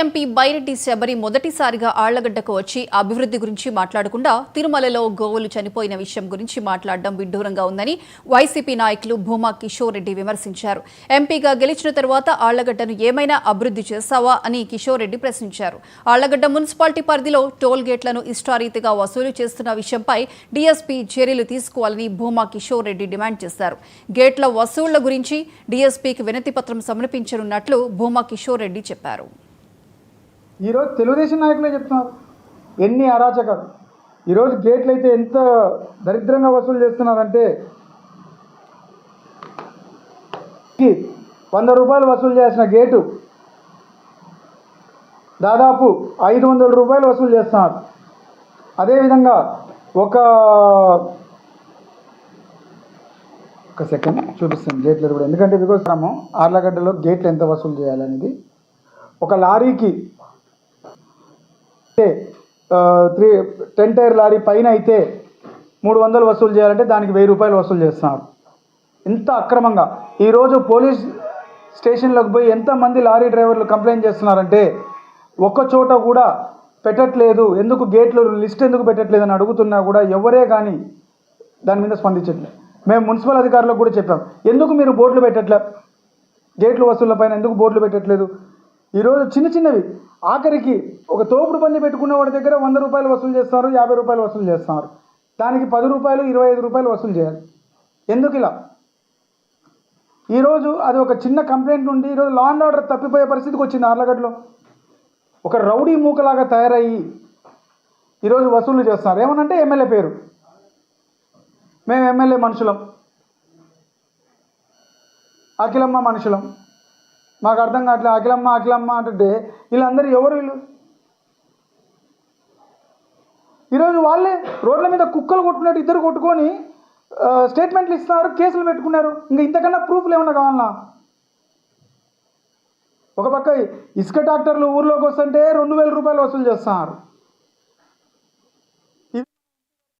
MP Byreddy Sabari మొదటిసారిగా ఆళ్లగడ్డకు వచ్చి అభివృద్ధి గురించి మాట్లాడకుండా తిరుమలలో గోవులు చనిపోయిన విషయం గురించి మాట్లాడడం విడ్డూరంగా ఉందని వైసీపీ నాయకులు భూమా కిషోర్ రెడ్డి విమర్శించారు. ఎంపీగా గెలిచిన తర్వాత ఆళ్లగడ్డను ఏమైనా అభివృద్ధి చేశావా అని కిషోర్ రెడ్డి ప్రశ్నించారు. ఆళ్లగడ్డ మున్సిపాలిటీ పరిధిలో టోల్ గేట్లను ఇష్టారీతిగా వసూలు చేస్తున్న విషయంపై డీఎస్పీ చర్యలు తీసుకోవాలని భూమా కిషోర్ రెడ్డి డిమాండ్ చేశారు. గేట్ల వసూళ్ల గురించి డీఎస్పీకి వినతి పత్రం సమర్పించనున్నట్లు భూమా కిషోర్ రెడ్డి చెప్పారు. ఈరోజు తెలుగుదేశం నాయకులే చెప్తున్నారు ఎన్ని అరాచకాలు. ఈరోజు గేట్లు అయితే ఎంత దరిద్రంగా వసూలు చేస్తున్నారంటే 100 రూపాయలు వసూలు చేసిన గేటు దాదాపు 500 రూపాయలు వసూలు చేస్తున్నారు. అదేవిధంగా ఒక సెకండ్ చూపిస్తాను గేట్లు కూడా, ఎందుకంటే బికాస్ మనము ఆర్లగడ్డలో గేట్లు ఎంత వసూలు చేయాలనేది. ఒక లారీకి 10 టైర్ లారీ పైన అయితే 300 వసూలు చేయాలంటే దానికి 1000 రూపాయలు వసూలు చేస్తున్నారు. ఇంత అక్రమంగా ఈరోజు పోలీస్ స్టేషన్లోకి పోయి ఎంతమంది లారీ డ్రైవర్లు కంప్లైంట్ చేస్తున్నారంటే ఒక్క చోట కూడా పెట్టట్లేదు, ఎందుకు గేట్లు లిస్ట్ ఎందుకు పెట్టట్లేదు అని అడుగుతున్నా కూడా ఎవరే కానీ దాని మీద స్పందించట్లేదు. మేము మున్సిపల్ అధికారులకు కూడా చెప్పాం, ఎందుకు మీరు బోర్డులు పెట్టట్లేదు, గేట్లు వసూళ్ల పైన ఎందుకు బోర్డులు పెట్టట్లేదు. ఈరోజు చిన్న చిన్నవి, ఆఖరికి ఒక తోపుడు బండి పెట్టుకున్న వాడి దగ్గర 100 రూపాయలు వసూలు చేస్తున్నారు, 50 రూపాయలు వసూలు చేస్తున్నారు. దానికి 10 రూపాయలు 25 రూపాయలు వసూలు చేయాలి. ఎందుకు ఇలా? ఈరోజు అది ఒక చిన్న కంప్లైంట్ నుండి ఈరోజు లా అండ్ ఆర్డర్ తప్పిపోయే పరిస్థితికి వచ్చింది. ఆర్లగడ్డలో ఒక రౌడీ మూకలాగా తయారయ్యి ఈరోజు వసూలు చేస్తున్నారు. ఏమనంటే ఎమ్మెల్యే పేరు, మేము ఎమ్మెల్యే మనుషులం, అఖిలమ్మ మనుషులం, మాకు అర్థం కావట్లేదు. అఖిలమ్మ అంటే వీళ్ళందరూ ఎవరు? వీళ్ళు ఈరోజు వాళ్ళే రోడ్ల మీద కుక్కలు కొట్టుకున్నట్టు ఇద్దరు కొట్టుకొని స్టేట్మెంట్లు ఇస్తున్నారు, కేసులు పెట్టుకున్నారు. ఇంకా ఇంతకన్నా ప్రూఫ్లు ఏమన్నా కావాలన్నా? ఒక పక్క ఇసుక ట్రాక్టర్లు ఊర్లోకి వస్తుంటే 2000 రూపాయలు వసూలు చేస్తున్నారు.